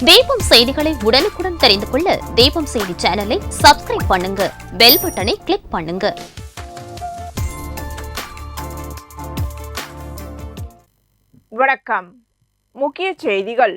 தீபம் செய்திகளை உடனுக்குடன் தெரிந்து கொள்ள தீபம் செய்தி சேனலை சப்ஸ்கிரைப் பண்ணுங்க, பெல் பட்டனை கிளிக் பண்ணுங்க. வணக்கம். முக்கிய செய்திகள்.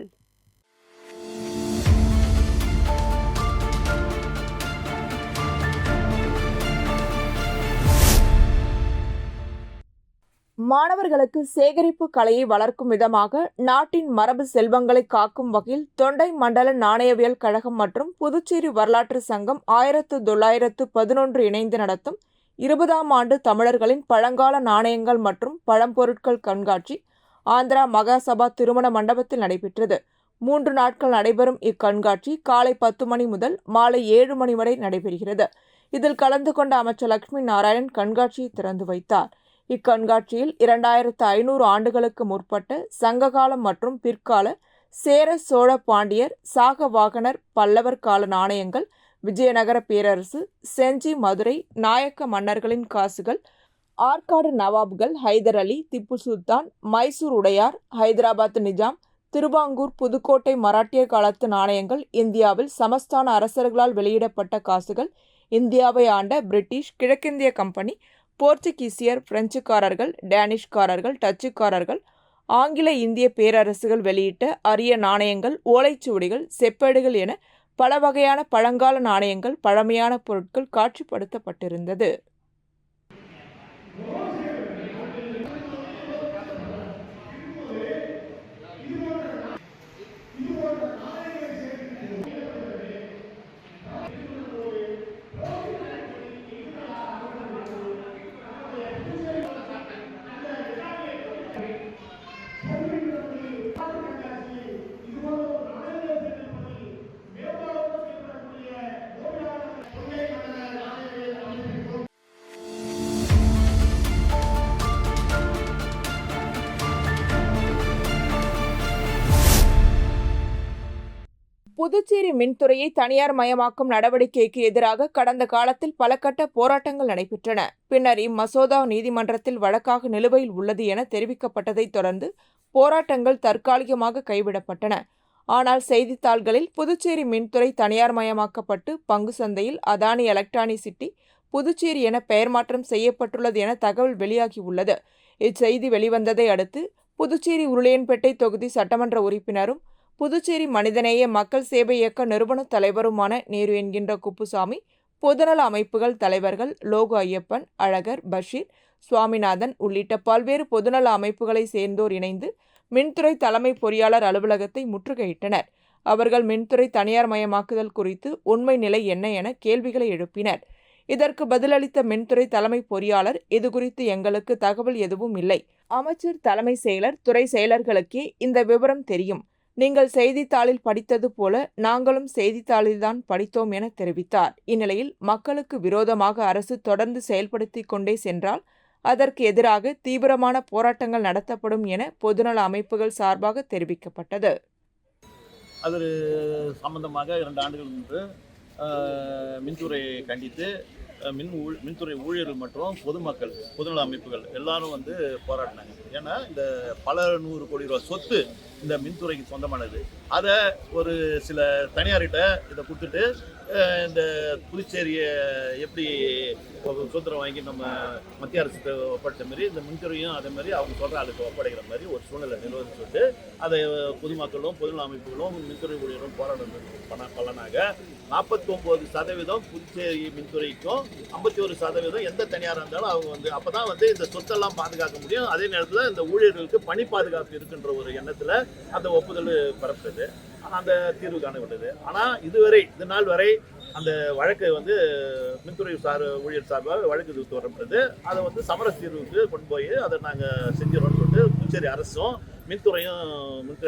மாணவர்களுக்கு சேகரிப்பு கலையை வளர்க்கும் விதமாக நாட்டின் மரபு செல்வங்களை காக்கும் வகையில் தொண்டை மண்டல நாணயவியல் கழகம் மற்றும் புதுச்சேரி வரலாற்று சங்கம் 1911 இணைந்து நடத்தும் 20ஆம் ஆண்டு தமிழர்களின் பழங்கால நாணயங்கள் மற்றும் பழம்பொருட்கள் கண்காட்சி ஆந்திரா மகாசபா திருமண மண்டபத்தில் நடைபெற்றது. 3 நாட்கள் நடைபெறும் இக்கண்காட்சி காலை 10 மணி முதல் மாலை 7 மணி வரை நடைபெறுகிறது. இதில் கலந்து கொண்ட அமைச்சர் லட்சுமி நாராயணன் கண்காட்சியை திறந்து வைத்தார். இக்கண்காட்சியில் 2500 ஆண்டுகளுக்கு முற்பட்ட சங்ககாலம் மற்றும் பிற்கால சேர சோழ பாண்டியர் சாகவாகனர் பல்லவர் கால நாணயங்கள், விஜயநகர பேரரசு, செஞ்சி மதுரை நாயக்க மன்னர்களின் காசுகள், ஆற்காடு நவாப்கள், ஹைதர் அலி, திப்பு சுல்தான், மைசூர் உடையார், ஹைதராபாத் நிஜாம், திருவாங்கூர், புதுக்கோட்டை மராட்டிய காலத்து நாணயங்கள், இந்தியாவில் சமஸ்தான அரசர்களால் வெளியிடப்பட்ட காசுகள், இந்தியாவை ஆண்ட பிரிட்டிஷ் கிழக்கிந்திய கம்பெனி, போர்ச்சுகீசியர், பிரெஞ்சுக்காரர்கள், டேனிஷ்காரர்கள், டச்சுக்காரர்கள், ஆங்கில இந்திய பேரரசுகள் வெளியிட்ட அரிய நாணயங்கள், ஓலைச்சுவடிகள், செப்பேடுகள் என பல வகையான பழங்கால நாணயங்கள், பழமையான பொருட்கள் காட்சிப்படுத்தப்பட்டிருந்தது. புதுச்சேரி மின்துறையை தனியார் மயமாக்கும் நடவடிக்கைக்கு எதிராக கடந்த காலத்தில் பல கட்ட போராட்டங்கள் நடைபெற்றன. பின்னர் இம்மசோதா நீதிமன்றத்தில் வழக்காக நிலுவையில் உள்ளது என தெரிவிக்கப்பட்டதைத் தொடர்ந்து போராட்டங்கள் தற்காலிகமாக கைவிடப்பட்டன. ஆனால் செய்தித்தாள்களில் புதுச்சேரி மின்துறை தனியார் மயமாக்கப்பட்டு பங்கு சந்தையில் அதானி எலக்ட்ரானிக் சிட்டி புதுச்சேரி என பெயர் மாற்றம் செய்யப்பட்டுள்ளது என தகவல் வெளியாகியுள்ளது. இச்செய்தி வெளிவந்ததை அடுத்து புதுச்சேரி உருளையன்பேட்டை தொகுதி சட்டமன்ற உறுப்பினரும் புதுச்சேரி மனிதநேய மக்கள் சேவை இயக்க நிறுவன தலைவருமான நேரு என்கின்ற குப்புசாமி, பொதுநல அமைப்புகள் தலைவர்கள் லோகு ஐயப்பன், அழகர், பஷீர், சுவாமிநாதன் உள்ளிட்ட பல்வேறு பொதுநல அமைப்புகளை சேர்ந்தோர் இணைந்து மின்துறை தலைமை பொறியாளர் அலுவலகத்தை முற்றுகையிட்டனர். அவர்கள் மின்துறை தனியார் மயமாக்குதல் குறித்து உண்மை நிலை என்ன என கேள்விகளை எழுப்பினர். இதற்கு பதிலளித்த மின்துறை தலைமை பொறியாளர், இதுகுறித்து எங்களுக்கு தகவல் எதுவும் இல்லை. அமைச்சர், தலைமை செயலர், துறை செயலர்களுக்கே இந்த விவரம் தெரியும். நீங்கள் செய்தித்தாளில் படித்தது போல நாங்களும் செய்தித்தாளில்தான் படித்தோம் என தெரிவித்தார். இந்நிலையில் மக்களுக்கு விரோதமாக அரசு தொடர்ந்து செயல்படுத்தி கொண்டே சென்றால் அதற்கு எதிராக தீவிரமான போராட்டங்கள் நடத்தப்படும் என பொதுநல அமைப்புகள் சார்பாக தெரிவிக்கப்பட்டது. அது சம்பந்தமாக 2 ஆண்டுகள் முன்பு மின்துறையை கண்டித்து மின்துறை ஊழியர்கள் மற்றும் பொதுமக்கள், பொதுநல அமைப்புகள் எல்லாரும் போராடினாங்க. ஏன்னா இந்த பல 100 கோடி ரூபா சொத்து இந்த மின்துறைக்கு சொந்தமானது. அதை ஒரு சில தனியார்கிட்ட இதை கொடுத்துட்டு இந்த புதுச்சேரியை எப்படி சுதந்திரம் வாங்கி நம்ம மத்திய அரசுக்கு ஒப்படைச்ச மாதிரி இந்த மின்துறையும் அதே மாதிரி அவங்க சொல்கிற ஆளுக்கு ஒப்படைக்கிற மாதிரி ஒரு சூழ்நிலை நிலவுன்னு சொல்லிட்டு அதை பொதுமக்களும் பொதுநல அமைப்புகளும் மின்துறை ஊழியரும் போராடுறது பலனாக 49% புதுச்சேரி மின்துறைக்கும் 51% எந்த தனியாராக இருந்தாலும் அவங்க அப்போ தான் இந்த சொத்தெல்லாம் பாதுகாக்க முடியும். அதே நேரத்தில் இந்த ஊழியர்களுக்கு பணி பாதுகாப்பு இருக்கின்ற ஒரு எண்ணத்தில் அந்த ஒப்புதல் பெறப்பட்டது. ஆனால் அந்த தீர்வு காணப்பட்டது. ஆனால் இது நாள் வரை அந்த வழக்கை மின்துறை ஊழியர் சார்பாக வழக்கு தொடரப்பட்டது. அதை சமரச தீர்வுக்கு கொண்டு போய் அதை நாங்கள் செஞ்சிடறோம்னு சொல்லிட்டு புதுச்சேரி அரசும் மின்துறை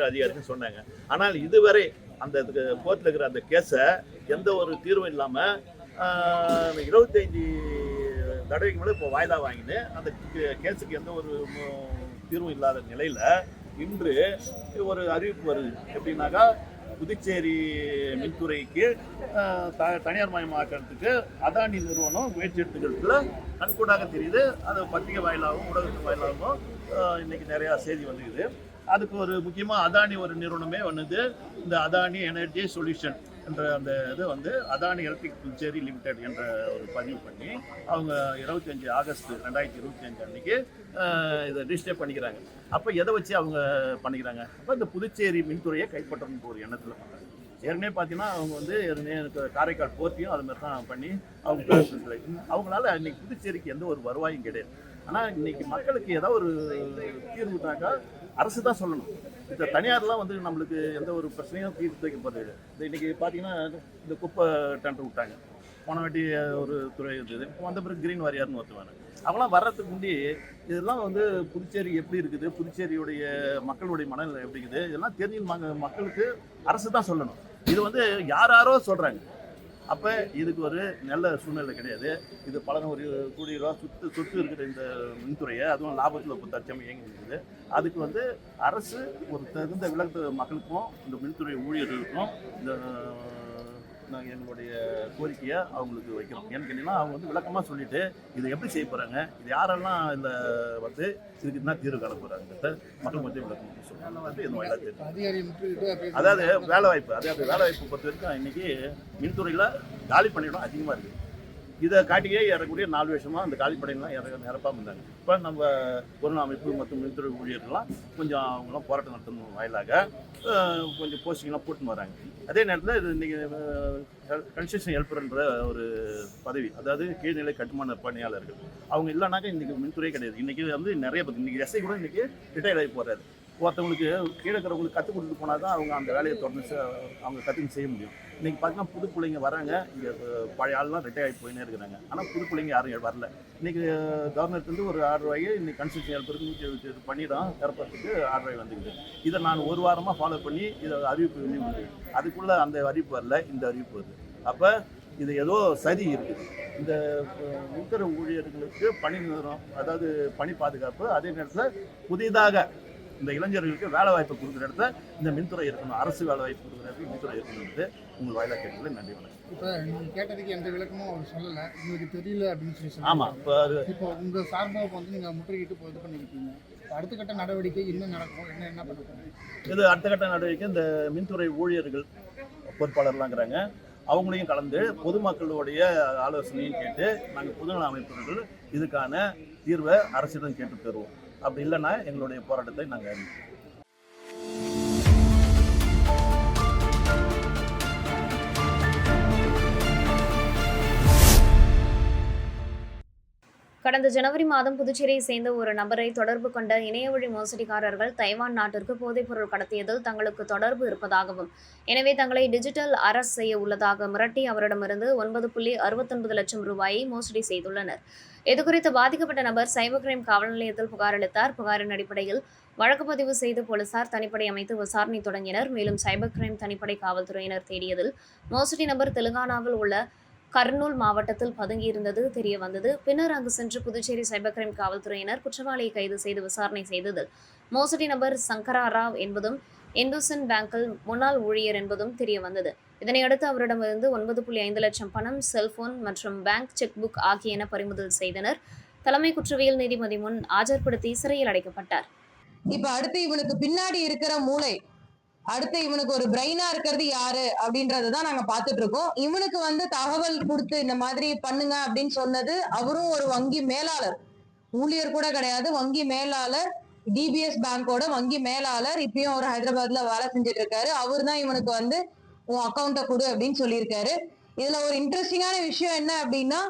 அதிகாரிக்கும் சொன்னாங்க. ஆனால் இதுவரை அந்த கோர்ட்டில் இருக்கிற அந்த கேஸை எந்த ஒரு தீர்வும் இல்லாமல் 25 தடவைக்கு மேலே இப்போ வாய்தா வாங்கினு அந்த கேஸுக்கு எந்த ஒரு தீர்வும் இல்லாத நிலையில் இன்று ஒரு அறிவிப்பு வருது. எப்படின்னாக்கா புதுச்சேரி மின்துறைக்கு தனியார் மயமாக்கிறதுக்கு அதானி நிறுவனம் முயற்சி எடுத்துக்கிறதுல கண்கூடாக தெரியுது. அது பத்திரிகை வாயிலாகவும் ஊடகத்தின் வாயிலாகவும் இன்னைக்கு நிறையா செய்தி வந்துக்குது. அதுக்கு ஒரு முக்கியமாக அதானி ஒரு நிறுவனமே வந்து இந்த அதானி எனர்ஜி சொல்யூஷன் என்ற அந்த இது வந்து அதானி எலக்ட்ரிக் புதுச்சேரி லிமிடெட் என்ற ஒரு பதிவு பண்ணி அவங்க 25 ஆகஸ்ட் 2025 அன்னைக்கு இதை ரிஜிஸ்டர் பண்ணிக்கிறாங்க. அப்போ எதை வச்சு அவங்க பண்ணிக்கிறாங்க? அப்போ இந்த புதுச்சேரி மின்துறையை கைப்பற்றணும்னு ஒரு எண்ணத்தில் பண்ணுறாங்க. ஏற்கனவே பார்த்தீங்கன்னா அவங்க வந்து எனக்கு காரைக்கால் போர்ட்டியும் அது மாதிரி தான் பண்ணி அவங்க அவங்களால இன்னைக்கு புதுச்சேரிக்கு எந்த ஒரு வருவாயும் கிடையாது. ஆனால் இன்னைக்கு மக்களுக்கு ஏதோ ஒரு தீர்வுனாக்கா அரசு தான் சொல்லணும். இந்த தனியார்லாம் வந்து நம்மளுக்கு எந்த ஒரு பிரச்சனையும் தீர்த்து வைக்கப்படுது. இன்னைக்கு பார்த்தீங்கன்னா இந்த குப்பை டெண்டர் விட்டாங்க. போன வாட்டி ஒரு துறை இருந்தது. இப்போ வந்த பிறகு கிரீன் வாரியார்னு ஒருத்தவாங்க. அவங்களாம் வர்றதுக்கு முந்தி இதெல்லாம் வந்து புதுச்சேரி எப்படி இருக்குது, புதுச்சேரியுடைய மக்களுடைய மனநிலை எப்படி இருக்குது, இதெல்லாம் தெரிஞ்சு மக்களுக்கு அரசு தான் சொல்லணும். இது வந்து யாரோ சொல்கிறாங்க. அப்போ இதுக்கு ஒரு நல்ல சூழ்நிலை கிடையாது. இது பல ஒரு கோடி ரூபா சொத்து இருக்கிற இந்த மின்துறையை, அதுவும் லாபத்தில் இப்போ தற்சமயம் இயங்கி இருக்குது. அதுக்கு வந்து அரசு ஒரு தகுந்த விலக்கு மக்களுக்கும் இந்த மின்துறை ஊழியர்களுக்கும் இந்த நாங்கள் எங்களுடைய கோரிக்கையை அவங்களுக்கு வைக்கிறோம். ஏன்னு கேட்டிங்கன்னா அவங்க வந்து விளக்கமாக சொல்லிவிட்டு இதை எப்படி செய்ய போகிறாங்க, இது யாரெல்லாம் இதில் வந்து இதுக்கு என்ன தீர்வு காண போகிறாங்க மக்கள் மத்திய விளக்கமாக சொல்லுவாங்க. எதுவும் தெரியும். அதாவது வேலைவாய்ப்பு பொறுத்த வரைக்கும் இன்றைக்கி மின்துறையில் காலி பணியிடம் அதிகமாக இருக்குது. இதை காட்டியே ஏறக்கூடிய 4 வருஷமாக அந்த காலி பணியெல்லாம் நிரப்பாமல் இருந்தாங்க. இப்போ நம்ம கொரோனா அமைப்பு மற்றும் மின்துறை ஊழியர்கள்லாம் கொஞ்சம் அவங்களாம் போராட்டம் நடத்தணும் வாயிலாக கொஞ்சம் போஸ்டிங்லாம் போட்டுன்னு வராங்க. அதே நேரத்தில் இது இன்றைக்கி கன்ஸ்ட்ரக்ஷன் ஹெல்ப்பர்ன்ற ஒரு பதவி, அதாவது கீழ்நிலை கட்டுமான பணியாளர்கள், அவங்க இல்லைனாக்கா இன்றைக்கி மின்துறையே கிடையாது. இன்றைக்கி வந்து நிறைய பேர் இன்றைக்கி எஸ்ஐ கூட இன்றைக்கி ரிட்டையர் ஆகி போகிறாரு. ஒருத்தவங்களுக்கு கீழே இருக்கிறவங்களுக்கு கற்றுக் கொடுத்துட்டு போனால் தான் அவங்க அந்த வேலையை தொடர்ந்து அவங்க கற்றுன்னு செய்ய முடியும். இன்றைக்கி பார்த்தீங்கன்னா புது பிள்ளைங்க வராங்க, இங்கே பழைய ஆள்லாம் ரிட்டையர் ஆகி போயினே இருக்கிறாங்க. ஆனால் புது பிள்ளைங்க யாரும் வரல. இன்றைக்கி கவர்மெண்ட்லேருந்து ஒரு ஆர்டர் இன்றைக்கி கன்ஸ்ட்ரக்ஷன் ஹெல்ப்பருக்கு 177 பண்ணிடும் திறப்பதுக்கு ஆர்டர் வந்துக்குது. இதை நான் ஒரு வாரமாக ஃபாலோ பண்ணி இதை அறிவிப்பு வெளியிடுது. அதுக்குள்ளே அந்த அறிவிப்பு வரல, இந்த அறிவிப்பு வருது. அப்போ இது ஏதோ சதி இருக்குது. இந்த மின்துறை ஊழியர்களுக்கு பணி நிறுவனம், அதாவது பணி பாதுகாப்பு, அதே நேரத்தில் புதிதாக இந்த இளைஞர்களுக்கு வேலை வாய்ப்பு கொடுக்குற இடத்துல இந்த மின்துறை இருக்கணும், அரசு வேலை வாய்ப்பு கொடுக்குற இடத்துல மின்துறை இருக்கணும்னு உங்கள் வாயிலாக கேட்கல. நன்றி வணக்கம். இப்போ நீங்கள் கேட்டதுக்கு எந்த விளக்கமும் அவர் சொல்லலை, உங்களுக்கு தெரியல அப்படின்னு சொல்லி ஆமாம். இப்போ உங்கள் சார்பாக வந்து நீங்கள் முற்றுகையிட்டு இது பண்ணிக்கிட்டீங்க. அடுத்த கட்ட நடவடிக்கை என்ன நடக்கும், என்ன பண்ணுறோம்? இது அடுத்த கட்ட நடவடிக்கை இந்த மின்துறை ஊழியர்கள் பொறுப்பாளர்லாங்கிறாங்க, அவங்களையும் கலந்து பொதுமக்களுடைய ஆலோசனையும் கேட்டு நாங்கள் பொதுநல அமைப்புகள் இதுக்கான தீர்வை அரசிடம் கேட்டு தருவோம். அப்படி இல்லைன்னா எங்களுடைய போராட்டத்தை நாங்கள் அறிவிப்போம். கடந்த ஜனவரி மாதம் புதுச்சேரியை சேர்ந்த ஒரு நபரை தொடர்பு கொண்ட இணையவழி மோசடிக்காரர்கள் தைவான் நாட்டிற்கு போதைப்பொருள் கடத்தியதில் தங்களுக்கு தொடர்பு இருப்பதாகவும், எனவே தங்களை டிஜிட்டல் அரெஸ்ட் செய்ய உள்ளதாக மிரட்டி அவரிடமிருந்து 9.69 லட்சம் ரூபாயை மோசடி செய்துள்ளனர். இதுகுறித்து பாதிக்கப்பட்ட நபர் சைபர் கிரைம் காவல் நிலையத்தில் புகார் அளித்தார். புகாரின் அடிப்படையில் வழக்கு பதிவு செய்து போலீசார் தனிப்படை அமைத்து விசாரணை தொடங்கினர். மேலும் சைபர் கிரைம் தனிப்படை காவல்துறையினர் தேடியதில் மோசடி நபர் தெலுங்கானாவில் உள்ள கர்னூல் மாவட்டத்தில் பதுங்கியிருந்தது தெரிய வந்தது. பின்னர் அங்கு சென்று புதுச்சேரி சைபர் கிரைம் காவல்துறையினர் குற்றவாளியை கைது செய்து விசாரணை செய்ததில் மோசடி நபர் சங்கரா ராவ் என்பதும் இந்துசன் பேங்கில் முன்னாள் ஊழியர் என்பதும் தெரிய வந்தது. இதனையடுத்து அவரிடமிருந்து 9.5 லட்சம் பணம், செல்போன் மற்றும் பேங்க் செக் புக் ஆகியன பறிமுதல் செய்தனர். தலைமை குற்றவியல் நீதிபதி முன் ஆஜர்படுத்தி சிறையில் அடைக்கப்பட்டார். இப்ப அடுத்து இவனுக்கு பின்னாடி இருக்கிற மூளை, அடுத்து இவனுக்கு ஒரு பிரெயினா இருக்கிறது யாரு அப்படின்றதுதான் நாங்க பாத்துட்டு இருக்கோம். இவனுக்கு வந்து தகவல் கொடுத்து இந்த மாதிரி பண்ணுங்க அப்படின்னு சொன்னது அவரும் ஒரு வங்கி மேலாளர், ஊழியர் கூட கிடையாது, வங்கி மேலாளர், டிபிஎஸ் பேங்கோட வங்கி மேலாளர். இப்பயும் அவர் ஹைதராபாத்ல வேலை செஞ்சுட்டு இருக்காரு. அவரு தான் இவனுக்கு வந்து உன் அக்கௌண்ட்டை கொடு அப்படின்னு சொல்லியிருக்காரு. இதுல ஒரு இன்ட்ரெஸ்டிங்கான விஷயம் என்ன அப்படின்னா,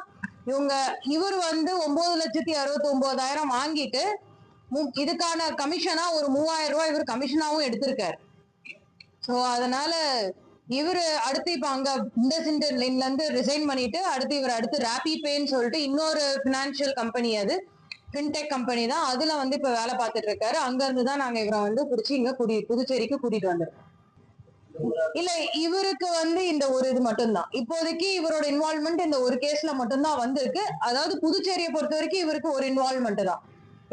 இவர் வந்து 9,69,000 வாங்கிட்டு இதுக்கான கமிஷனா ஒரு 3,000 ரூபாய் இவர் கமிஷனாவும் எடுத்திருக்காரு. ஸோ அதனால இவர் அடுத்து இப்ப அங்க இண்டஸ்இண்டன்ல இருந்து ரிசைன் பண்ணிட்டு அடுத்து ராப்பி பேன்னு சொல்லிட்டு இன்னொரு பினான்சியல் கம்பெனி, அது ஃபின்டெக் கம்பெனி தான், அதுல வந்து இப்ப வேலை பார்த்துட்டு இருக்காரு. அங்க இருந்து தான் நாங்க இவரை வந்து பிடிச்சி இங்க புதுச்சேரிக்கு கூட்டிட்டு வந்திருக்கோம். இல்ல, இவருக்கு வந்து இந்த ஒரு இது மட்டும்தான் இப்போதைக்கு இவரோட இன்வால்வ்மெண்ட் இந்த ஒரு கேஸ்ல மட்டும்தான் வந்திருக்கு. அதாவது புதுச்சேரியை பொறுத்த வரைக்கும் இவருக்கு ஒரு இன்வால்வ்மெண்ட் தான்.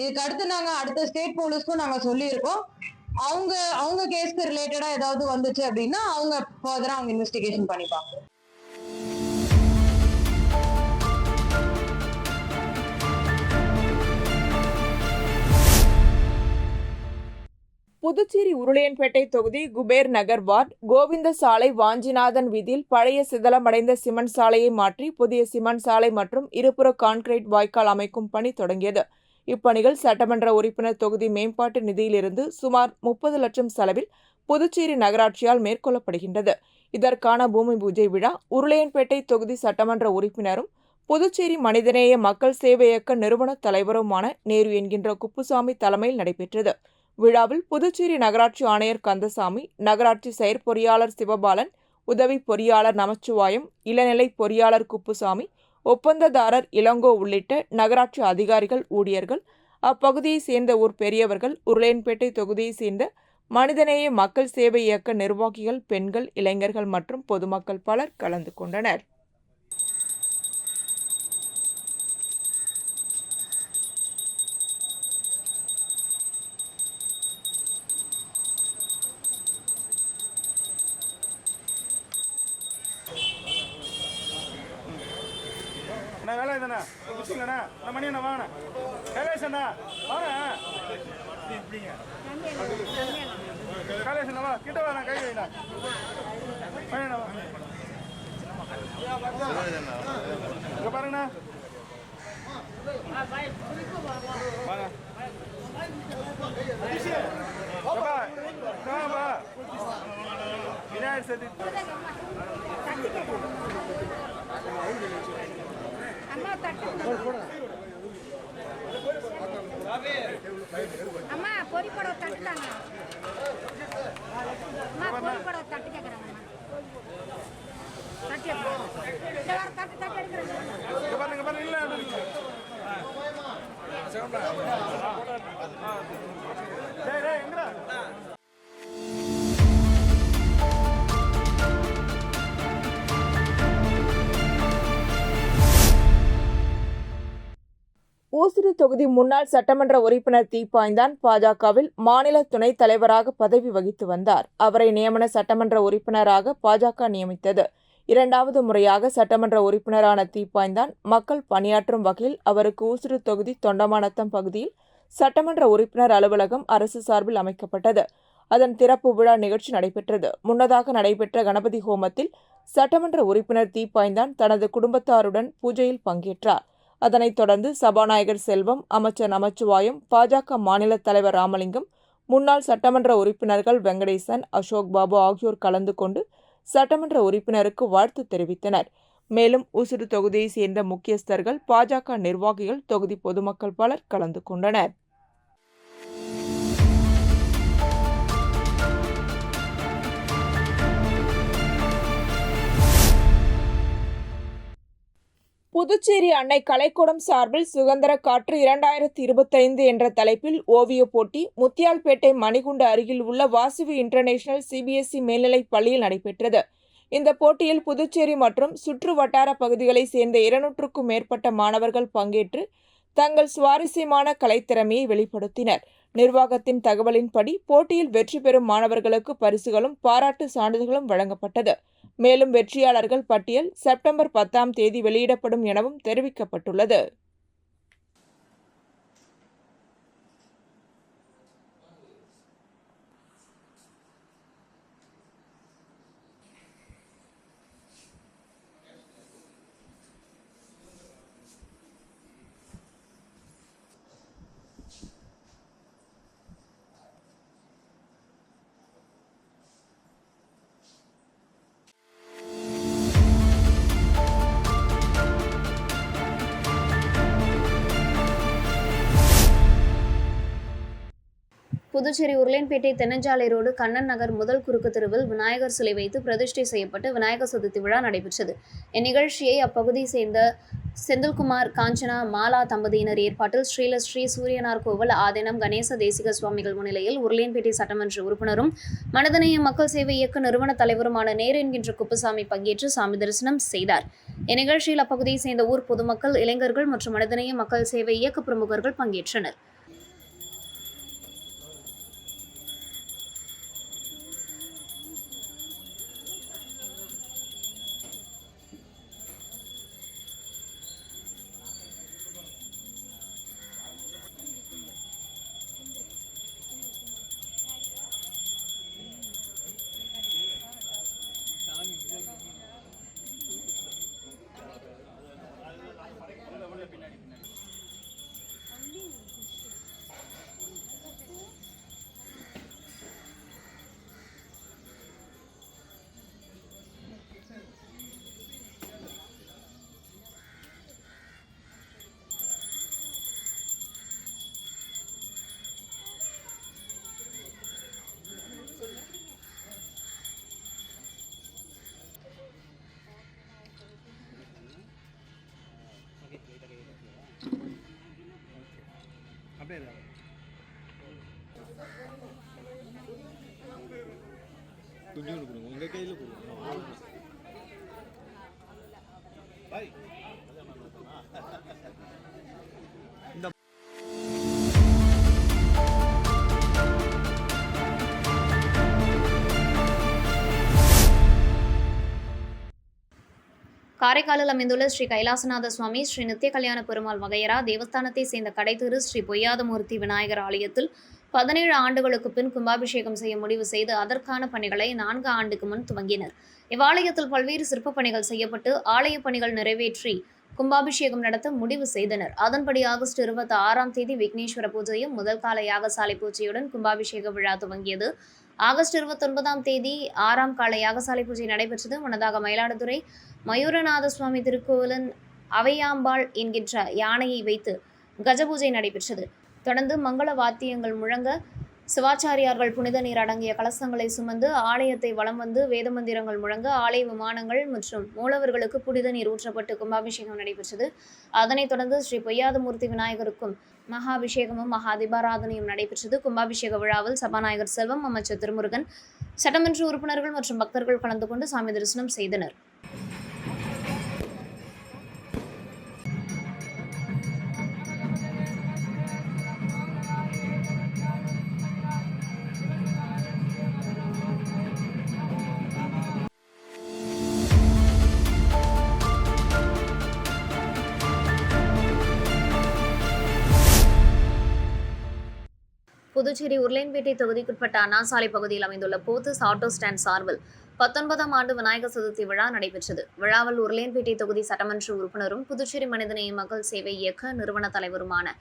இதுக்கு அடுத்து நாங்க அடுத்த ஸ்டேட் போலீஸ்க்கும் நாங்க சொல்லியிருக்கோம். அவங்க கேஸ்க்கு ரிலேட்டடா ஏதாவது வந்துச்சு அப்படின்னா அவங்க ஃபர்தரா அவங்க இன்வெஸ்டிகேஷன் பண்ணிப்பாங்க. புதுச்சேரி உருளையன்பேட்டை தொகுதி குபேர் நகர் வார்டு கோவிந்த சாலை வாஞ்சிநாதன் வீதியில் பழைய சிதலமடைந்த சிமெண்ட் சாலையை மாற்றி புதிய சிமெண்ட் சாலை மற்றும் இருபுற கான்கிரீட் வாய்க்கால் அமைக்கும் பணி தொடங்கியது. இப்பணிகள் சட்டமன்ற உறுப்பினர் தொகுதி மேம்பாட்டு நிதியிலிருந்து சுமார் 30 லட்சம் செலவில் புதுச்சேரி நகராட்சியால் மேற்கொள்ளப்படுகின்றது. இதற்கான பூமி பூஜை விழா உருளையன்பேட்டை தொகுதி சட்டமன்ற உறுப்பினரும் புதுச்சேரி மனிதநேய மக்கள் சேவை இயக்க நிறுவன தலைவருமான நேரு என்கின்ற குப்புசாமி தலைமையில் நடைபெற்றது. விழாவில் புதுச்சேரி நகராட்சி ஆணையர் கந்தசாமி, நகராட்சி செயற்பொறியாளர் சிவபாலன், உதவி பொறியாளர் நமச்சிவாயம், இளநிலை பொறியாளர் குப்புசாமி, ஒப்பந்ததாரர் இளங்கோ உள்ளிட்ட நகராட்சி அதிகாரிகள், ஊழியர்கள், அப்பகுதியை சேர்ந்த ஊர் பெரியவர்கள், உருளையன்பேட்டை தொகுதியை சேர்ந்த மனிதநேய மக்கள் சேவை இயக்க நிர்வாகிகள், பெண்கள், இளைஞர்கள் மற்றும் பொதுமக்கள் பலர் கலந்து கொண்டனர். என்ன வேலை இதுண்ணா முடிச்சுங்களண்ணா என்ன மணி என்ன வாங்கண்ணா கைலேஷண்ணா வாங்க கைலேஷண்ணா வா கிட்ட வா கை வைண்ணா வாங்கண்ணா வா இங்கே பாருங்கண்ணா வாங்க விநாயகர் சதுர்த்தி அம்மா பொறி படம் தட்டுதாங்க. அம்மா பொறி படம் தட்டு கேட்குறாங்க. தட்டு தட்டு தட்டு எடுக்கிறாங்க. பாருங்க இல்லை எங்கடா ஊசுடு தொகுதி முன்னாள் சட்டமன்ற உறுப்பினர் தீப்பாய்ந்தான் பாஜகவில் மாநில துணைத் தலைவராக பதவி வகித்து வந்தார். அவரை நியமன சட்டமன்ற உறுப்பினராக பாஜக நியமித்தது. 2வது முறையாக சட்டமன்ற உறுப்பினரான தீப்பாய்ந்தான் மக்கள் பணியாற்றும் வகையில் அவருக்கு ஊசுடு தொகுதி தொண்டமாநத்தம் பகுதியில் சட்டமன்ற உறுப்பினர் அலுவலகம் அரசு சார்பில் அமைக்கப்பட்டது. அதன் திறப்பு விழா நிகழ்ச்சி நடைபெற்றது. முன்னதாக நடைபெற்ற கணபதி ஹோமத்தில் சட்டமன்ற உறுப்பினர் தீப்பாய்ந்தான் தனது குடும்பத்தாருடன் பூஜையில் பங்கேற்றார். அதனைத் தொடர்ந்து சபாநாயகர் செல்வம், அமைச்சர் நமச்சிவாயம், பாஜக மாநில தலைவர் ராமலிங்கம், முன்னாள் சட்டமன்ற உறுப்பினர்கள் வெங்கடேசன், அசோக் பாபு ஆகியோர் கலந்து கொண்டு சட்டமன்ற உறுப்பினருக்கு வாழ்த்து தெரிவித்தனர். மேலும் ஊசுடு தொகுதியை சேர்ந்த முக்கியஸ்தர்கள், பாஜக நிர்வாகிகள், தொகுதி பொதுமக்கள் பலர் கலந்து கொண்டனர். புதுச்சேரி அன்னை கலைக்கூடம் சார்பில் சுதந்திர காற்று 2025 என்ற தலைப்பில் ஓவியப் போட்டி முத்தியால்பேட்டை மணிகுண்டு அருகில் உள்ள வாசுவி இன்டர்நேஷனல் CBSE மேல்நிலைப் பள்ளியில் நடைபெற்றது. இந்த போட்டியில் புதுச்சேரி மற்றும் சுற்று வட்டார பகுதிகளைச் சேர்ந்த 200க்கும் மேற்பட்ட மாணவர்கள் பங்கேற்று தங்கள் சுவாரஸ்யமான கலைத்திறமையை வெளிப்படுத்தினர். நிர்வாகத்தின் தகவலின்படி போட்டியில் வெற்றி பெறும் மாணவர்களுக்கு பரிசுகளும் பாராட்டு சான்றிதழ்களும் வழங்கப்பட்டது. மேலும் வெற்றியாளர்கள் பட்டியல் செப்டம்பர் 10ஆம் தேதி வெளியிடப்படும் எனவும் தெரிவிக்கப்பட்டுள்ளது. புதுச்சேரி உருளையன்பேட்டை தென்னஞ்சாலை ரோடு கண்ணன் நகர் முதல் குறுக்கு தெருவில் விநாயகர் சிலை வைத்து பிரதிஷ்டை செய்யப்பட்டு விநாயகர் சதுர்த்தி விழா நடைபெற்றது. இந்நிகழ்ச்சியை அப்பகுதியை சேர்ந்த செந்தில்குமார், காஞ்சனா, மாலா தம்பதியினர் ஏற்பாட்டில் ஸ்ரீ சூரியனார் கோவில் ஆதீனம் கணேச தேசிக சுவாமிகள் முன்னிலையில் உருளையன்பேட்டை சட்டமன்ற உறுப்பினரும் மனிதநேய மக்கள் சேவை இயக்க நிறுவன தலைவருமான நேரு என்கின்ற குப்புசாமி பங்கேற்று சாமி தரிசனம் செய்தார். இந்நிகழ்ச்சியில் அப்பகுதியை சேர்ந்த ஊர் பொதுமக்கள், இளைஞர்கள் மற்றும் மனிதநேய மக்கள் சேவை இயக்க பிரமுகர்கள் பங்கேற்றனர். காரைக்காலில் அமைந்துள்ள ஸ்ரீ கைலாசநாத சுவாமி ஸ்ரீ நித்திய கல்யாண பெருமாள் வகையரா தேவஸ்தானத்தை சேர்ந்த கடைத்தெரு ஸ்ரீ பொய்யாதமூர்த்தி விநாயகர் ஆலயத்தில் 17 ஆண்டுகளுக்கு பின் கும்பாபிஷேகம் செய்ய முடிவு செய்து அதற்கான பணிகளை 4 ஆண்டுக்கு முன் துவங்கினர். இவ்வாலயத்தில் பல்வேறு சிற்பப் பணிகள் செய்யப்பட்டு ஆலய பணிகள் நிறைவேற்றி கும்பாபிஷேகம் நடத்த முடிவு செய்தனர். அதன்படி ஆகஸ்ட் 26ஆம் தேதி விக்னேஸ்வர பூஜையும் முதல் கால யாகசாலை பூஜையுடன் கும்பாபிஷேக விழா துவங்கியது. ஆகஸ்ட் 29ஆம் தேதி 6ஆம் கால யாகசாலை பூஜை நடைபெற்றது. முன்னதாக மயிலாடுதுறை மயூரநாத சுவாமி திருக்கோவிலின் அவையாம்பாள் என்கின்ற யானையை வைத்து கஜபூஜை நடைபெற்றது. தொடர்ந்து மங்கள வாத்தியங்கள் முழங்க சிவாச்சாரியார்கள் புனித நீர் அடங்கிய கலசங்களை சுமந்து ஆலயத்தை வலம் வந்து வேத மந்திரங்கள் முழங்க ஆலய விமானங்கள் மற்றும் மூலவர்களுக்கு புனித நீர் ஊற்றப்பட்டு கும்பாபிஷேகம் நடைபெற்றது. அதனைத் தொடர்ந்து ஸ்ரீ பொய்யாதமூர்த்தி விநாயகருக்கும் மகாபிஷேகமும் மகா தீபாராதனையும் நடைபெற்றது. கும்பாபிஷேக விழாவில் சபாநாயகர் செல்வம், அமைச்சர் திருமுருகன், சட்டமன்ற உறுப்பினர்கள் மற்றும் பக்தர்கள் கலந்து கொண்டு சாமி தரிசனம் செய்தனர். புதுச்சேரி உருளையன்பேட்டை தொகுதிக்குட்பட்ட அண்ணாசாலை பகுதியில் அமைந்துள்ள போத்தஸ் ஆட்டோ ஸ்டாண்ட் சார்பில் 19ஆம் ஆண்டு விநாயகர் சதுர்த்தி விழா நடைபெற்றது. விழாவில் உருளையன்பேட்டை தொகுதி சட்டமன்ற உறுப்பினரும் புதுச்சேரி மனிதநேய மக்கள் சேவை இயக்க நிறுவன தலைவருமான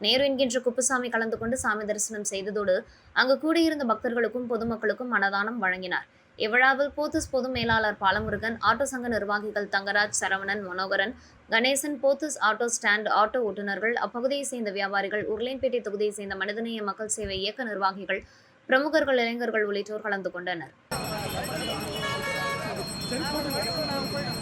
நேரு என்கின்ற குப்புசாமி கலந்து கொண்டு சாமி தரிசனம் செய்ததோடு அங்கு கூடியிருந்த பக்தர்களுக்கும் பொதுமக்களுக்கும் அன்னதானம் வழங்கினார். இவ்விழாவில் போத்தஸ் பொது மேலாளர் பாலமுருகன், ஆட்டோ சங்க நிர்வாகிகள் Thangaraj, Saravanan, Manoharan, Ganesan, Pothys auto stand auto ஓட்டுநர்கள், அப்பகுதியை சேர்ந்த வியாபாரிகள், உருளையன்பேட்டை தொகுதியை சேர்ந்த மனிதநேய மக்கள் சேவை இயக்க நிர்வாகிகள், பிரமுகர்கள், இளைஞர்கள் உள்ளிட்டோர் கலந்து கொண்டனர். திரும்பி போடுங்க, திரும்பி போடுங்க.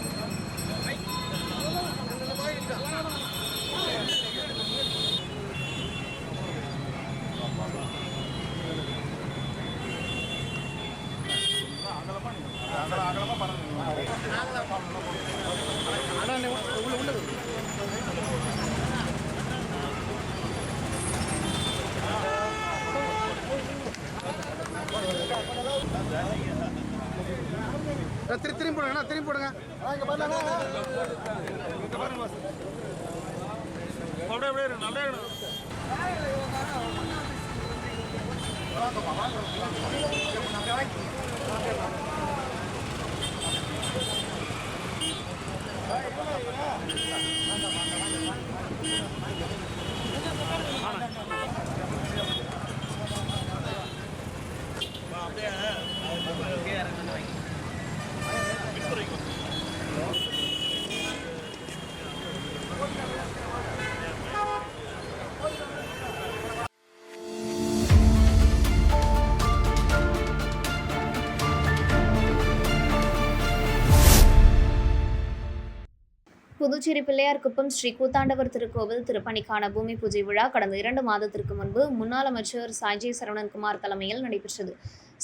புதுச்சேரி பிள்ளையார்குப்பம் ஸ்ரீ கூத்தாண்டவர் திருக்கோவில் திருப்பணிக்கான பூமி பூஜை விழா கடந்த 2 மாதத்திற்கு முன்பு முன்னாள் அமைச்சர் சாய்ஜி சரவணன்குமார் தலைமையில் நடைபெற்றது.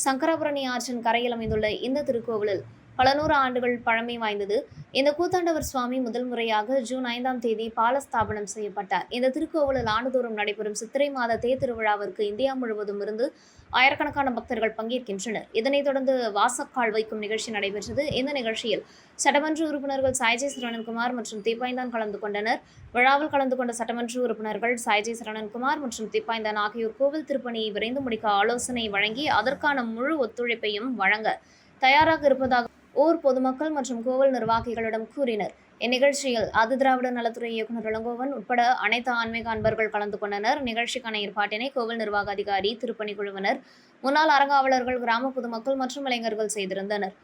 சங்கராபுரணி ஆற்றின் கரையில் அமைந்துள்ள இந்த திருக்கோவிலில் பல 100 ஆண்டுகள் பழமை வாய்ந்தது. இந்த கூத்தாண்டவர் சுவாமி முதல் முறையாக ஜூன் 5ஆம் தேதி பாலஸ்தாபனம் செய்யப்பட்டார். இந்த திருக்கோவிலில் ஆண்டுதோறும் நடைபெறும் சித்திரை மாத தேர் திருவிழாவிற்கு இந்தியா முழுவதும் இருந்து ஆயிரக்கணக்கான பக்தர்கள் பங்கேற்கின்றனர். இதனைத் தொடர்ந்து வாசக்கால் வைக்கும் நிகழ்ச்சி நடைபெற்றது. இந்த நிகழ்ச்சியில் சட்டமன்ற உறுப்பினர்கள் சாய்ஜி சரவணன்குமார் மற்றும் தீப்பாய்ந்தான் கலந்து கொண்டனர். விழாவில் கலந்து கொண்ட சட்டமன்ற உறுப்பினர்கள் சாய்ஜி சரவணன்குமார் மற்றும் தீப்பாய்ந்தான் ஆகியோர் கோவில் திருப்பணியை விரைந்து முடிக்க ஆலோசனை வழங்கி அதற்கான முழு ஒத்துழைப்பையும் வழங்க தயாராக இருப்பதாக ஊர் பொதுமக்கள் மற்றும் கோவில் நிர்வாகிகளிடம் கூறினர். இந்நிகழ்ச்சியில் ஆதிதிராவிட நலத்துறை இயக்குநர் இளங்கோவன் உட்பட அனைத்து ஆன்மீக அன்பர்கள் கலந்து கொண்டனர். நிகழ்ச்சிக்கான ஏற்பாட்டினை கோவில் நிர்வாக அதிகாரி, திருப்பணி குழுவினர், முன்னாள் அறங்காவலர்கள், கிராம பொதுமக்கள் மற்றும் இளைஞர்கள் செய்திருந்தனர்.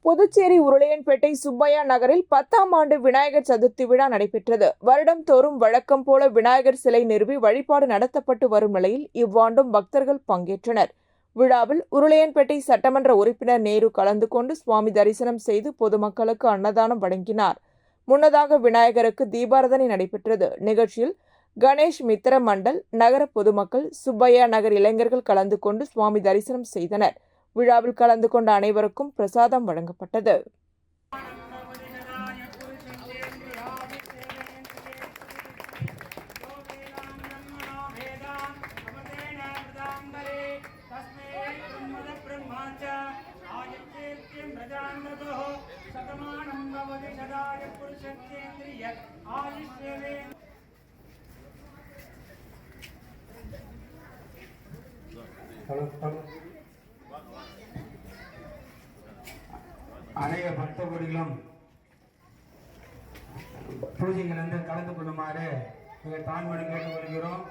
புதுச்சேரி உருளையன்பேட்டை சுப்பையா நகரில் 10ஆம் ஆண்டு விநாயகர் சதுர்த்தி விழா நடைபெற்றது. வருடம்தோறும் வழக்கம் போல விநாயகர் சிலை நிறுவி வழிபாடு நடத்தப்பட்டு வரும் நிலையில் இவ்வாண்டும் பக்தர்கள் பங்கேற்றனர். விழாவில் உருளையன்பேட்டை சட்டமன்ற உறுப்பினர் நேரு கலந்து கொண்டு சுவாமி தரிசனம் செய்து பொதுமக்களுக்கு அன்னதானம் வழங்கினார். முன்னதாக விநாயகருக்கு தீபாராதனை நடைபெற்றது. நிகழ்ச்சியில் கணேஷ் மித்திர மண்டல் நகர பொதுமக்கள், சுப்பையா நகர் இளைஞர்கள் கலந்து கொண்டு சுவாமி தரிசனம் செய்தனர். விழாவில் கலந்து கொண்ட அனைவருக்கும் பிரசாதம் வழங்கப்பட்டது. அனைத்து பக்தர்களும் பூஜைகள் வந்து கலந்து கொள்ளுமாறு மிக தாழ்மையோடு கேட்டுக்கொள்கிறோம்.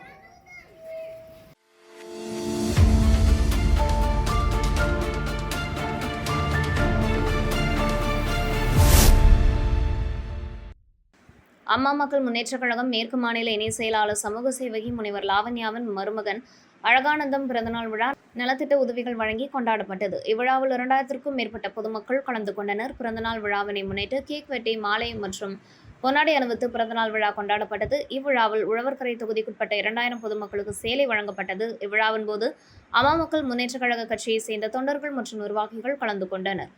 அம்மா மக்கள் முன்னேற்றக் கழகம் மேற்கு மாநில இணை செயலாளர் சமூக சேவகி முனைவர் லாவண்யாவின் மருமகன் அழகானந்தம் பிறந்தநாள் விழா நலத்திட்ட உதவிகள் வழங்கி கொண்டாடப்பட்டது. இவ்விழாவில் 2000க்கும் மேற்பட்ட பொதுமக்கள் கலந்து கொண்டனர். பிறந்தநாள் விழாவினை முன்னிட்டு கேக் வெட்டி, மாலை மற்றும் பொன்னாடை அணிவித்து பிறந்தநாள் விழா கொண்டாடப்பட்டது. இவ்விழாவில் உழவர்கரை தொகுதிக்குட்பட்ட 2000 பொதுமக்களுக்கு சேலை வழங்கப்பட்டது. இவ்விழாவின் போது அம்மா மக்கள் முன்னேற்றக் கழக கட்சியை சேர்ந்த தொண்டர்கள் மற்றும் நிர்வாகிகள் கலந்து கொண்டனர்.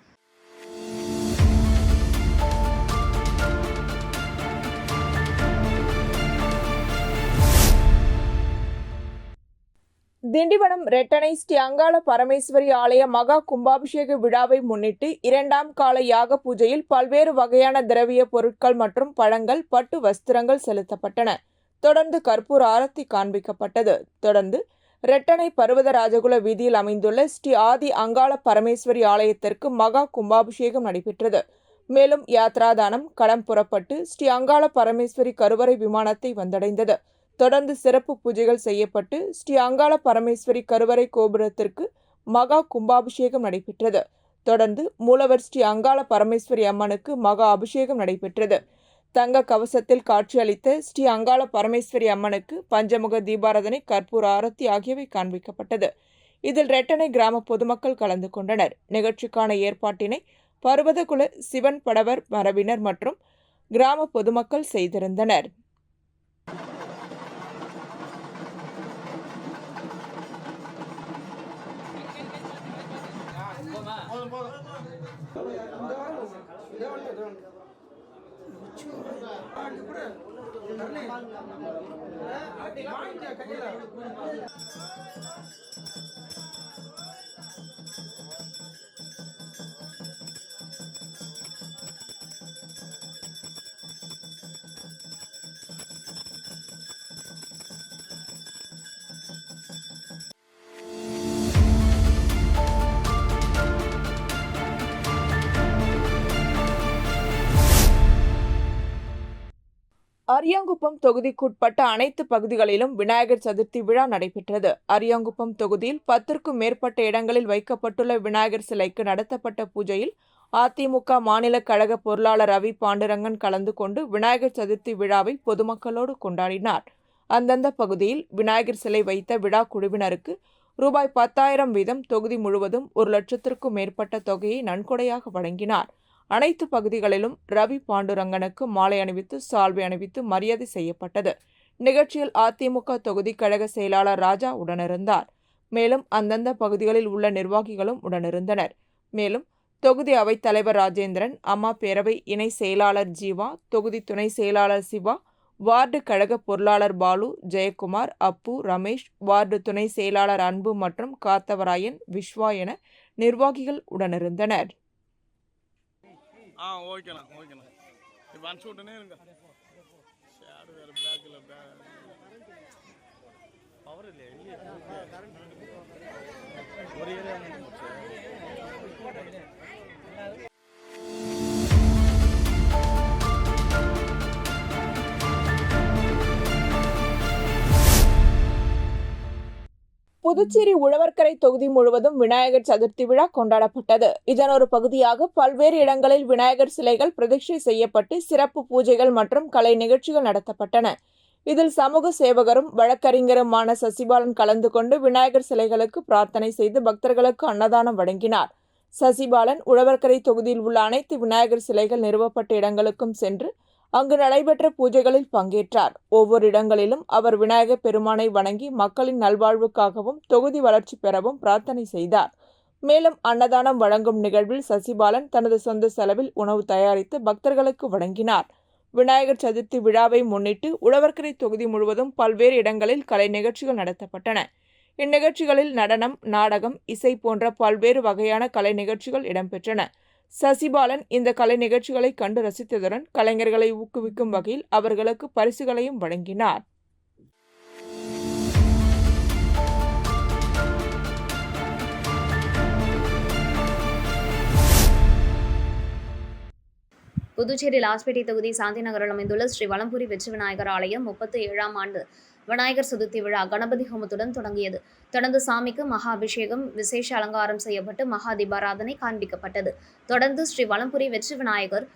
திண்டிவனம் ரெட்டனை ஸ்ரீ அங்காள பரமேஸ்வரி ஆலய மகா கும்பாபிஷேக விழாவை முன்னிட்டு 2ஆம் கால யாக பூஜையில் பல்வேறு வகையான திரவிய பொருட்கள் மற்றும் பழங்கள், பட்டு வஸ்திரங்கள் செலுத்தப்பட்டன. தொடர்ந்து கற்பூர ஆரத்தி காண்பிக்கப்பட்டது. தொடர்ந்து ரெட்டனை பர்வத ராஜகுல வீதியில் அமைந்துள்ள ஸ்ரீ ஆதி அங்காள பரமேஸ்வரி ஆலயத்திற்கு மகா கும்பாபிஷேகம் நடைபெற்றது. மேலும் யாத்ராதானம் களம் புறப்பட்டு ஸ்ரீ அங்காள பரமேஸ்வரி கருவறை விமானத்தை வந்தடைந்தது. தொடர்ந்து சிறப்பு பூஜைகள் செய்யப்பட்டு ஸ்ரீ அங்காள பரமேஸ்வரி கருவறை கோபுரத்திற்கு மகா கும்பாபிஷேகம் நடைபெற்றது. தொடர்ந்து மூலவர் ஸ்ரீ அங்காள பரமேஸ்வரி அம்மனுக்கு மகா அபிஷேகம் நடைபெற்றது. தங்க கவசத்தில் காட்சியளித்த ஸ்ரீ அங்காள பரமேஸ்வரி அம்மனுக்கு பஞ்சமுக தீபாராதனை, கற்பூர ஆரத்தி ஆகியவை காண்பிக்கப்பட்டது. இதில் ரெட்டனை கிராம பொதுமக்கள் கலந்து கொண்டனர். நிகழ்ச்சிக்கான ஏற்பாட்டினை பர்வதகுல சிவன் படவர் மரபினர் மற்றும் கிராம பொதுமக்கள் செய்திருந்தனர். அரியாங்குப்பம் தொகுதிக்குட்பட்ட அனைத்து பகுதிகளிலும் விநாயகர் சதுர்த்தி விழா நடைபெற்றது. அரியாங்குப்பம் தொகுதியில் 10க்கும் மேற்பட்ட இடங்களில் வைக்கப்பட்டுள்ள விநாயகர் சிலைக்கு நடத்தப்பட்ட பூஜையில் அதிமுக மாநில கழக பொருளாளர் ரவி பாண்டுரங்கன் கலந்து கொண்டு விநாயகர் சதுர்த்தி விழாவை பொதுமக்களோடு கொண்டாடினார். அந்தந்த பகுதியில் விநாயகர் சிலை வைத்த விழா குழுவினருக்கு ரூபாய் 10,000 வீதம் தொகுதி முழுவதும் 1,00,000க்கும் மேற்பட்ட தொகையை நன்கொடையாக வழங்கினார். அனைத்து பகுதிகளிலும் ரவி பாண்டுரங்கனுக்கு மாலை அணிவித்து சால்வை அணிவித்து மரியாதை செய்யப்பட்டது. நிகழ்ச்சியில் அதிமுக தொகுதி கழக செயலாளர் ராஜா உடனிருந்தார். மேலும் அந்தந்த பகுதிகளில் உள்ள நிர்வாகிகளும் உடனிருந்தனர். மேலும் தொகுதி அவைத் தலைவர் ராஜேந்திரன், அம்மா பேரவை இணை செயலாளர் ஜீவா, தொகுதி துணை செயலாளர் சிவா, வார்டு கழக பொருளாளர் பாலு, ஜெயக்குமார், அப்பு, ரமேஷ், வார்டு துணை செயலாளர் அன்பு மற்றும் காத்தவராயன், விஸ்வா என நிர்வாகிகள் உடனிருந்தனர். ஓகேண்ணா இப்போ அனுப்பிச்சு விட்டுனே இருங்க. ஷேர் வேறு பேக்கில் பவர் இல்லையா? ஒரு ஏரியா புதுச்சேரி உழவர்கரை தொகுதி முழுவதும் விநாயகர் சதுர்த்தி விழா கொண்டாடப்பட்டது. இதன் ஒரு பகுதியாக பல்வேறு இடங்களில் விநாயகர் சிலைகள் பிரதிஷ்டை செய்யப்பட்டு சிறப்பு பூஜைகள் மற்றும் கலை நிகழ்ச்சிகள் நடத்தப்பட்டன. இதில் சமூக சேவகரும் வழக்கறிஞருமான சசிபாலன் கலந்து கொண்டு விநாயகர் சிலைகளுக்கு பிரார்த்தனை செய்து பக்தர்களுக்கு அன்னதானம் வழங்கினார். சசிபாலன் உழவர்கரை தொகுதியில் உள்ள அனைத்து விநாயகர் சிலைகள் நிறுவப்பட்ட இடங்களுக்கும் சென்று அங்கு நடைபெற்ற பூஜைகளில் பங்கேற்றார். ஒவ்வொரு இடங்களிலும் அவர் விநாயகர் பெருமானை வணங்கி மக்களின் நல்வாழ்வுக்காகவும் தொகுதி வளர்ச்சி பெறவும் பிரார்த்தனை செய்தார். மேலும் அன்னதானம் வழங்கும் நிகழ்வில் சசிபாலன் தனது சொந்த செலவில் உணவு தயாரித்து பக்தர்களுக்கு வழங்கினார். விநாயகர் சதுர்த்தி விழாவை முன்னிட்டு உழவர்கரை தொகுதி முழுவதும் பல்வேறு இடங்களில் கலை நிகழ்ச்சிகள் நடத்தப்பட்டன. இந்நிகழ்ச்சிகளில் நடனம், நாடகம், இசை போன்ற பல்வேறு வகையான கலை நிகழ்ச்சிகள் இடம்பெற்றன. சசிபாலன் இந்த கலை நிகழ்ச்சிகளை கண்டு ரசித்ததுடன் கலைஞர்களை ஊக்குவிக்கும் வகையில் அவர்களுக்கு பரிசுகளையும் வழங்கினார். புதுச்சேரி லாஸ்பேட்டை தொகுதி சாந்தி நகரில் அமைந்துள்ள ஸ்ரீ வலம்புரி வெற்றி விநாயகர் ஆலயம் 37ஆம் ஆண்டு விநாயகர் சதுர்த்தி விழா கணபதி ஹோமத்துடன் தொடங்கியது. தொடர்ந்து சாமிக்கு மகா அபிஷேகம், விசேஷ அலங்காரம் செய்யப்பட்டு மகா தீபாராதனை காண்பிக்கப்பட்டது. தொடர்ந்து ஸ்ரீ வலம்புரி வெற்றி விநாயகர்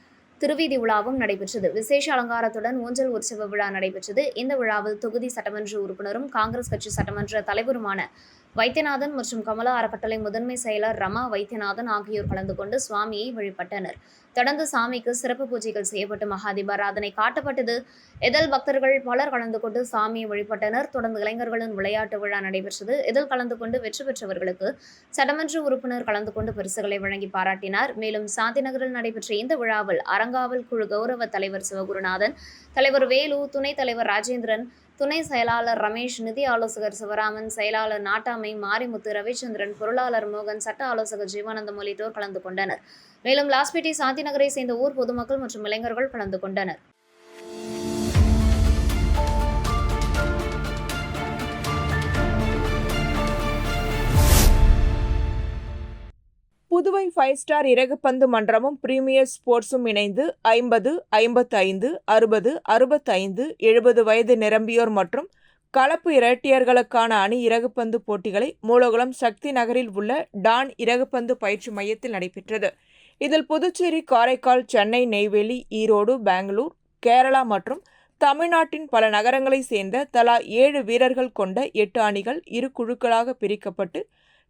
திருவீதி விழாவும் நடைபெற்றது. விசேஷ அலங்காரத்துடன் ஊஞ்சல் உற்சவ விழா நடைபெற்றது. இந்த விழாவில் தொகுதி சட்டமன்ற உறுப்பினரும் காங்கிரஸ் கட்சி சட்டமன்ற தலைவருமான வைத்தியநாதன் மற்றும் கமலா அறக்கட்டளை முதன்மை செயலர் ரமா வைத்தியநாதன் ஆகியோர் கலந்து கொண்டு சுவாமியை வழிபட்டனர். தொடர்ந்து சாமிக்கு சிறப்பு பூஜைகள் செய்யப்பட்டு மகா தீபாராதனை காட்டப்பட்டது. இதில் பக்தர்கள் பலர் கலந்து கொண்டு சாமியை வழிபட்டனர். தொடர்ந்து இளைஞர்களின் விளையாட்டு விழா நடைபெற்றது. இதில் கலந்து கொண்டு வெற்றி பெற்றவர்களுக்கு சட்டமன்ற உறுப்பினர் கலந்து கொண்டு பரிசுகளை வழங்கி பாராட்டினார். மேலும் சாந்தி நகரில் நடைபெற்ற இந்த விழாவில் அறங்காவல் குழு கௌரவ தலைவர் சிவகுருநாதன், தலைவர் வேலு, துணைத் தலைவர் ராஜேந்திரன், துணை செயலாளர் ரமேஷ், நிதி ஆலோசகர் சிவராமன், செயலாளர் நாட்டாமை மாரிமுத்து, ரவிச்சந்திரன், பொருளாளர் மோகன், சட்ட ஆலோசகர் ஜீவானந்தம் உள்ளிட்டோர் கலந்து கொண்டனர். மேலும் லாஸ்பேட்டை சாந்தி நகரை சேர்ந்த ஊர் பொதுமக்கள் மற்றும் இளைஞர்கள் கலந்து கொண்டனர். புதுவை 5 ஸ்டார் இறகுப்பந்து மன்றமும் பிரீமியர் ஸ்போர்ட்ஸும் இணைந்து 50, 55, 60, 65, 70 வயது நிரம்பியோர் மற்றும் கலப்பு இரட்டையர்களுக்கான அணி இறகுப்பந்து போட்டிகளை மூலகுளம் சக்தி நகரில் உள்ள டான் இறகுப்பந்து பயிற்சி மையத்தில் நடைபெற்றது. இதில் புதுச்சேரி, காரைக்கால், சென்னை, நெய்வேலி, ஈரோடு, பெங்களூர், கேரளா மற்றும் தமிழ்நாட்டின் பல நகரங்களைச் சேர்ந்த தலா 7 வீரர்கள் கொண்ட 8 அணிகள் இரு குழுக்களாக பிரிக்கப்பட்டு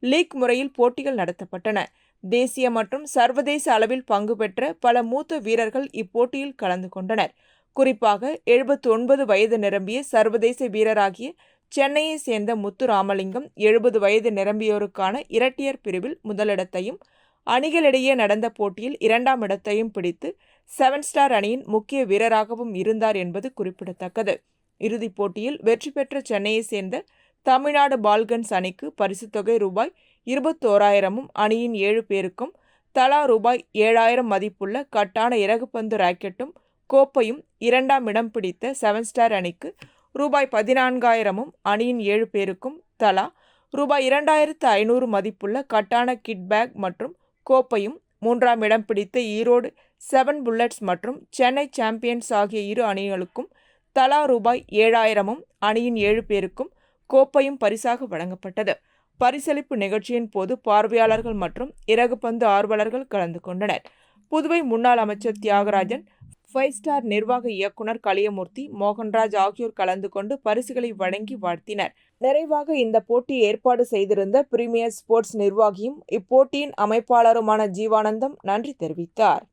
லீக் முறையில் போட்டிகள் நடத்தப்பட்டன. தேசிய மற்றும் சர்வதேச அளவில் பங்கு பெற்ற பல மூத்த வீரர்கள் இப்போட்டியில் கலந்து கொண்டனர். குறிப்பாக 79 வயது நிரம்பிய சர்வதேச வீரராகிய சென்னையை சேர்ந்த முத்து ராமலிங்கம் 70 வயது நிரம்பியோருக்கான இரட்டையர் பிரிவில் முதலிடத்தையும், அணிகளிடையே நடந்த போட்டியில் 2ஆம் இடத்தையும் பிடித்து 7 ஸ்டார் அணியின் முக்கிய வீரராகவும் இருந்தார் என்பது குறிப்பிடத்தக்கது. இறுதிப் போட்டியில் வெற்றி பெற்ற சென்னையை சேர்ந்த தமிழ்நாடு பால்கன்ஸ் அணிக்கு பரிசுத் தொகை ரூபாய் 21,000 அணியின் 7 பேருக்கும் தலா ரூபாய் 7,000 மதிப்புள்ள கட்டான இறகுப்பந்து ராக்கெட்டும் கோப்பையும், 2ஆம் இடம் பிடித்த 7 ஸ்டார் அணிக்கு ரூபாய் 14,000 அணியின் 7 பேருக்கும் தலா ரூபாய் 2,500 மதிப்புள்ள கட்டான கிட் பேக் மற்றும் கோப்பையும், 3ஆம் இடம் பிடித்த ஈரோடு 7 புல்லட்ஸ் மற்றும் சென்னை சாம்பியன்ஸ் ஆகிய இரு அணிகளுக்கும் தலா ரூபாய் 7,000 அணியின் 7 பேருக்கும் கோப்பையும் பரிசாக வழங்கப்பட்டது. பரிசளிப்பு நிகழ்ச்சியின் போது பார்வையாளர்கள் மற்றும் இறகுப்பந்து ஆர்வலர்கள் கலந்து கொண்டனர். புதுவை முன்னாள் அமைச்சர் தியாகராஜன், 5 ஸ்டார் நிர்வாக இயக்குனர் கலியமூர்த்தி, மோகன்ராஜ் ஆகியோர் கலந்து கொண்டு பரிசுகளை வழங்கி வாழ்த்தினர். நிறைவாக இந்த போட்டியை ஏற்பாடு செய்திருந்த பிரீமியர் ஸ்போர்ட்ஸ் நிர்வாகியும் இப்போட்டியின் அமைப்பாளருமான ஜீவானந்தம் நன்றி தெரிவித்தார்.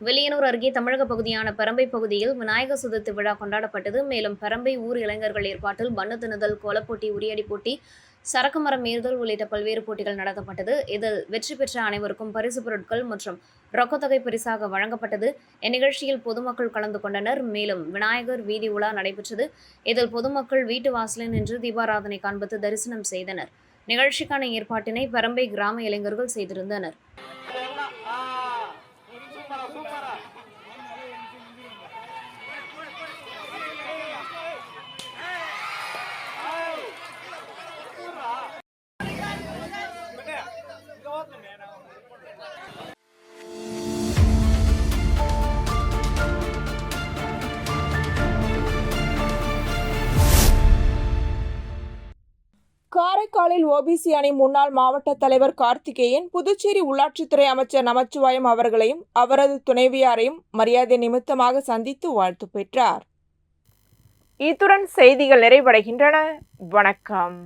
வெளியனூர் அருகே தமிழக பகுதியான பெரம்பை பகுதியில் விநாயகர் சதுர்த்தி விழா கொண்டாடப்பட்டது. மேலும் பெரம்பை ஊர் இளைஞர்கள் ஏற்பாட்டில் பன்னு தின்னுதல், கோலப்போட்டி, உரியடி போட்டி, சரக்கு மரம் ஏறுதல் உள்ளிட்ட பல்வேறு போட்டிகள் நடத்தப்பட்டது. இதில் வெற்றி பெற்ற அனைவருக்கும் பரிசு பொருட்கள் மற்றும் ரொக்கத்தொகை பரிசாக வழங்கப்பட்டது. இந்நிகழ்ச்சியில் பொதுமக்கள் கலந்து கொண்டனர். மேலும் விநாயகர் வீதி உலா நடைபெற்றது. இதில் பொதுமக்கள் வீட்டு வாசலில் நின்று தீபாராதனை காண்பித்து தரிசனம் செய்தனர். நிகழ்ச்சிக்கான ஏற்பாட்டினை பெரம்பை கிராம இளைஞர்கள் செய்திருந்தனர். காரைக்காலில் ஓபிசி அணி முன்னாள் மாவட்ட தலைவர் கார்த்திகேயன் புதுச்சேரி உள்ளாட்சித்துறை அமைச்சர் நமச்சிவாயம் அவர்களையும் அவரது துணைவியாரையும் மரியாதை நிமித்தமாக சந்தித்து வாழ்த்து பெற்றார். இத்துடன் செய்திகள் நிறைவடைகின்றன. வணக்கம்.